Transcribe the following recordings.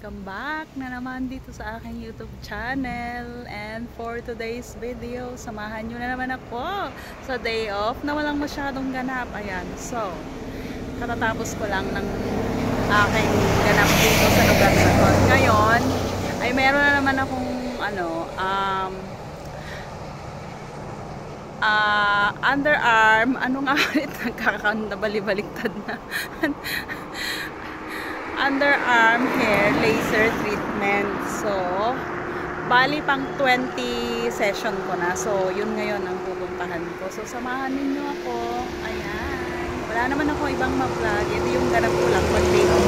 welcome back na naman dito sa aking YouTube channel. And for today's video, samahan nyo na naman ako sa day off na walang masyadong ganap. Ayan, so katatapos ko lang ng aking ganap dito sa lugar na to. Ngayon ay meron na naman akong underarm, ano nga ulit, nagkakanda, bali-baliktad na underarm hair laser treatment. So bali pang 20 session ko na, so yun ngayon ang pupuntahan ko. So samahan ninyo ako. Ayan, wala naman ako ibang ma-vlog, ito yung ganap ko lang pag day off.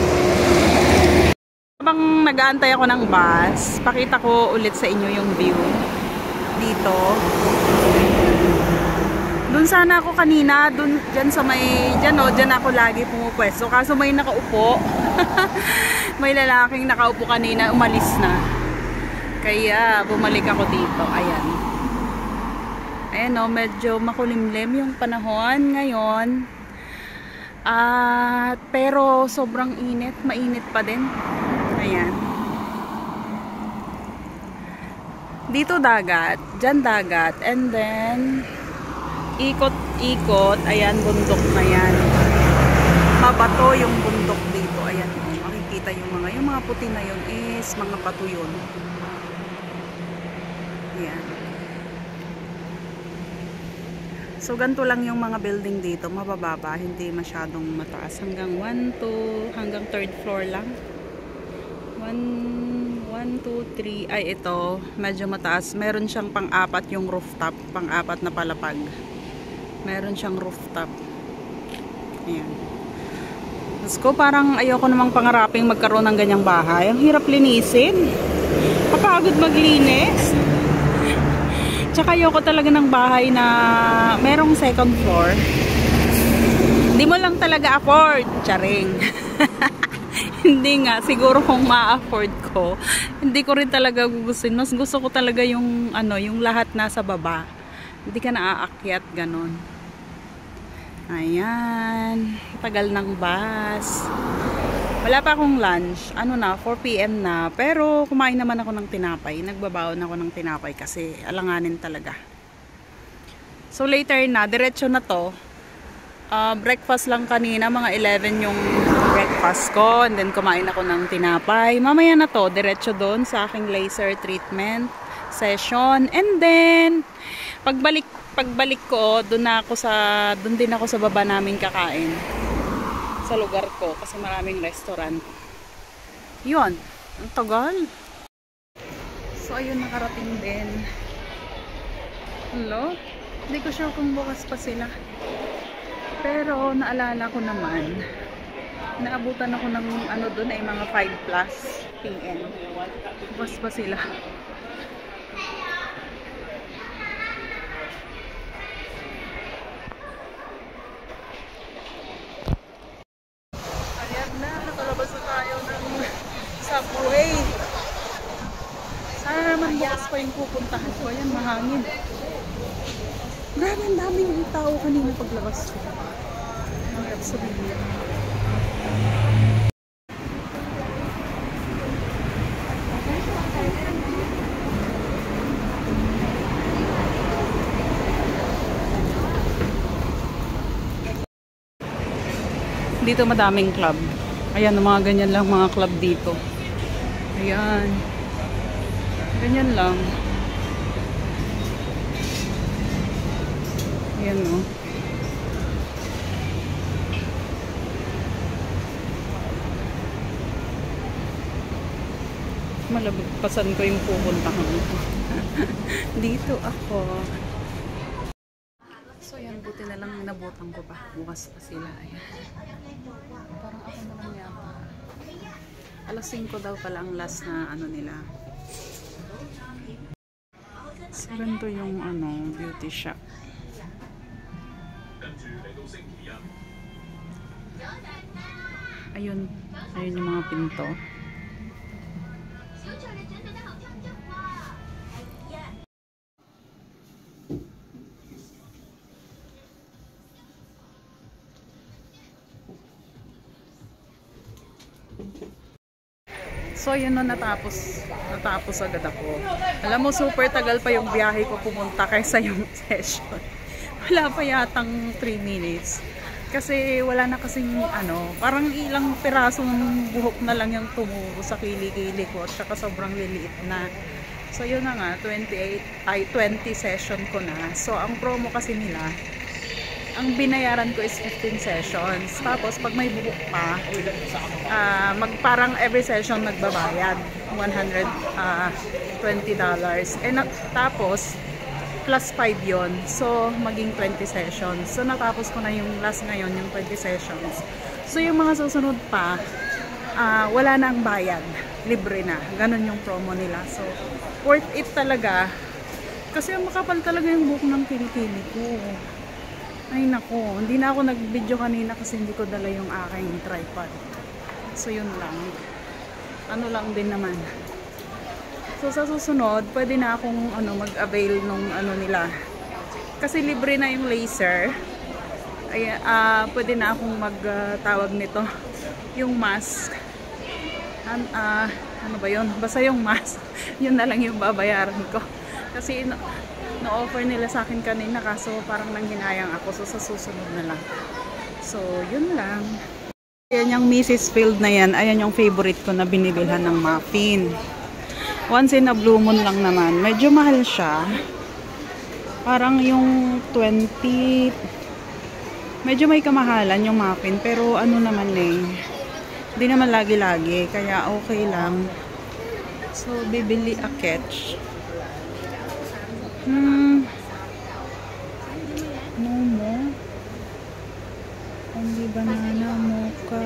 Habang nag-aantay ako ng bus, pakita ko ulit sa inyo yung view dito. Doon sana ako kanina, dyan sa may, dyan ako lagi pumupwesto. Kaso may nakaupo. May lalaking nakaupo kanina, umalis na. Kaya bumalik ako dito. Ayan. Ayan o, medyo makulimlim yung panahon ngayon. Pero sobrang init, mainit pa din. Ayan. Dito dagat, dyan dagat, and then ikot-ikot, ayan, bundok na yan. Mabato yung bundok dito, ayan, makikita yung mga puti na yun is mga bato yun. Ayan. So ganito lang yung mga building dito, mabababa, hindi masyadong mataas, hanggang 3rd floor lang. 1, 2, 3, ay ito, medyo mataas, meron siyang pang-apat yung rooftop, pang-apat na palapag. Meron siyang rooftop. Ayan. Tapos ko, parang ayoko namang pangaraping magkaroon ng ganyang bahay. Ang hirap linisin. Kapagod maglinis. Tsaka ayoko talaga ng bahay na merong second floor. Hindi mo lang talaga afford. Charing. Hindi nga. Siguro kung ma-afford ko, hindi ko rin talaga gugustuhin. Mas gusto ko talaga yung, yung lahat nasa baba. Hindi ka naaakyat, ganon. Ayan, tagal ng bus. Wala pa akong lunch. 4 PM na. Pero kumain naman ako ng tinapay. Nagbabaon ako ng tinapay kasi alanganin talaga. So later na, diretso na to. Breakfast lang kanina, mga 11 yung breakfast ko. And then kumain ako ng tinapay. Mamaya na to, diretso doon sa aking laser treatment session. And then pagbalik ko, doon din ako sa baba namin kakain. Sa lugar ko kasi maraming restaurant. 'Yun, ang tagal. So ayun, nakarating din. Hello? Hindi ko sure kung bukas pa sila. Pero naalala ko naman, naabutan ako ng doon ay mga 5+ PM. Bukas pa sila. Subway. Sana naman bukas pa yung pupuntahan ko. Ayan, mahangin. Grabe, ang daming tao kanina paglabas ko. Mahirap sabihin. Dito madaming club. Ayan, mga ganyan lang mga club dito. Ayan. Ganyan lang. Ayan, no. Malagpasan ko yung pupuntahan ko. Dito ako. So, yan. Buti na lang nabutan ko pa. Bukas pa sila. Ayan. Parang ako na lang yata. Alas 5 daw pala ang last na nila. So, ganito yung beauty shop. Ayun. Ayun yung mga pinto. So yun no, natapos agad ako. Alam mo, super tagal pa yung biyahe ko pumunta kaysa yung session. Wala pa yatang 3 minutes. Kasi wala na kasing parang ilang pirasong buhok na lang yung tumubo sa kilikili ko at saka sobrang liliit na. So yun na nga, 20 session ko na. So ang promo kasi nila, ang binayaran ko is 15 sessions. Tapos pag may buhok pa, parang every session magbabayad $120. Tapos plus 5 yon. So maging 20 sessions. So natapos ko na yung last ngayon, yung 20 sessions. So yung mga susunod pa, wala nang bayad. Libre na. Ganon yung promo nila. So worth it talaga. Kasi makapal talaga yung buhok ng kilikili ko. Ay nako, hindi na ako nag-video kanina kasi hindi ko dala yung aking tripod. So yun lang. Ano lang din naman. So sa susunod, pwede na akong mag-avail nung nila. Kasi libre na yung laser. Ay, pwede na akong magtawag nito. Yung mask. Ano ba yun? Basta yung mask. Yun na lang yung babayaran ko. Kasi na-offer nila sa akin kanina kaso parang nanghinayang ako. So sa susunod na lang. So yun lang. Ayan yung Mrs. Field na yan. Ayan yung favorite ko na binibilhan ng muffin. Once in a blue moon lang naman. Medyo mahal siya. Parang yung 20. Medyo may kamahalan yung muffin. Pero ano naman hindi naman lagi-lagi. Kaya okay lang. So bibili a catch. Momo. Only banana, mocha,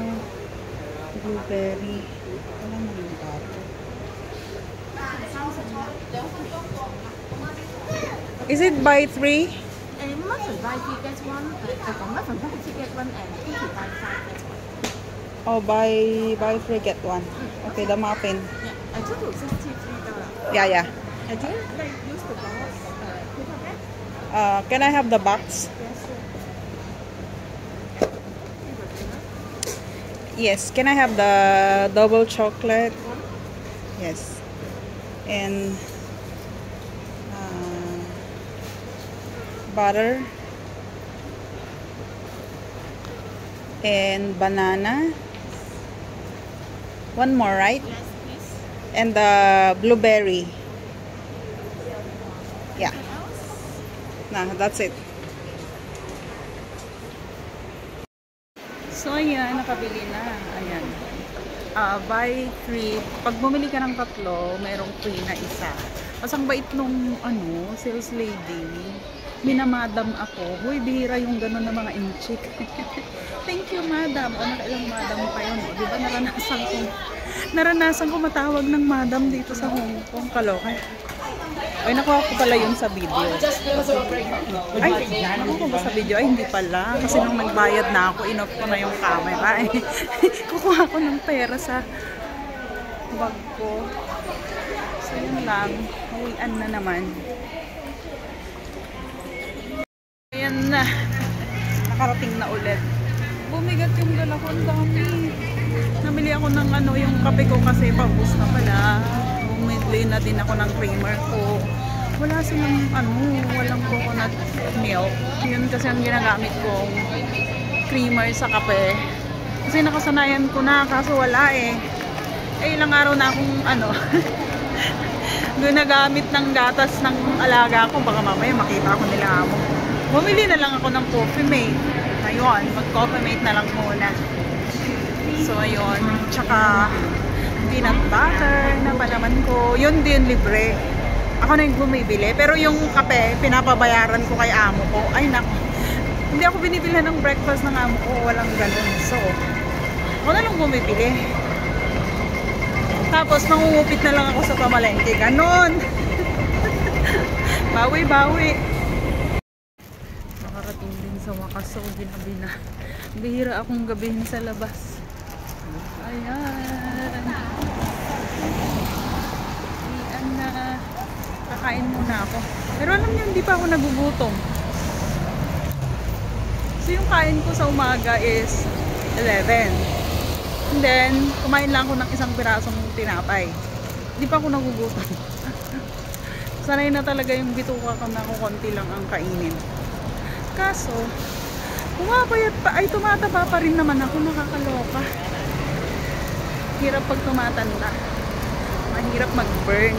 blueberry. Wala na yung bato. Is it buy 3? Muffin buy 3 get 1. Muffin buy 3 get 1 and cookie buy 5 get 1. Oh, buy 3 get 1. Okay, the muffin. Yeah, I told you $63. Yeah. I didn't use the box. Paper bag? Can I have the box? Yes, can I have the double chocolate? Yes. And butter and banana. One more, right? Yes, please. And the blueberry. Yeah. Nah, that's it. So ayan, nakabili na. Ayan. Buy 3. Pag bumili ka ng 3, mayroong free na isa. Mas ang bait nung sales lady. Minamadam ako. Huy, bihira yung gano'n na mga inchik. Thank you, madam. O, nakailang madam pa yun. O, diba naranasan ko matawag ng madam dito sa Hong Kong. Kaloka. Ay, nakuha ko pala yun sa video. Ay, nakuha ko ba sa video? Ay, hindi pala. Kasi nung nagbayad na ako, in-off ko na yung camera. Kukuha ko ng pera sa bag ko. So, yun lang. Uwian na naman. Ayan na. Nakarating na ulit. Bumigat yung dala ko. Ang dami. Namili ako ng yung kape ko kasi paubos na pala. Bumili na din ako ng creamer ko. Wala silang walang coconut milk. Yun kasi ang ginagamit kong creamer sa kape. Kasi nakasanayan ko na kaso wala ilang araw na akong ginagamit ng gatas ng alaga ko. Baka mamaya makita ako nila amo. Bumili na lang ako ng coffee mate. Ayun, mag-coffee mate na lang muna. So ayun, tsaka peanut butter na palaman ko. Yun din libre. Ako na yung bumibili. Pero yung kape, pinapabayaran ko kay amo ko. Ay naku. Hindi ako binibilhan ng breakfast ng amo ko. Walang ganun. So, ako na lang bumibili. Tapos, mangungupit na lang ako sa pamalengke. Ganon. Bawi-bawi. Nakarating din sa wakas. So, ginabi na. Bihira akong gabihin sa labas. Ayan. Ayan na. Kakain muna ako. Pero alam niyo, hindi pa ako nagugutom. So yung kain ko sa umaga is 11. And then, kumain lang ako ng isang pirasong tinapay. Hindi pa ako nagugutom. Sanay na talaga yung bituka ko na kukunti lang ang kainin. Kaso, pumapayat pa, ay tumataba pa rin naman ako, nakakaloka. Hirap pag tumatanda. Mahirap mag-burn.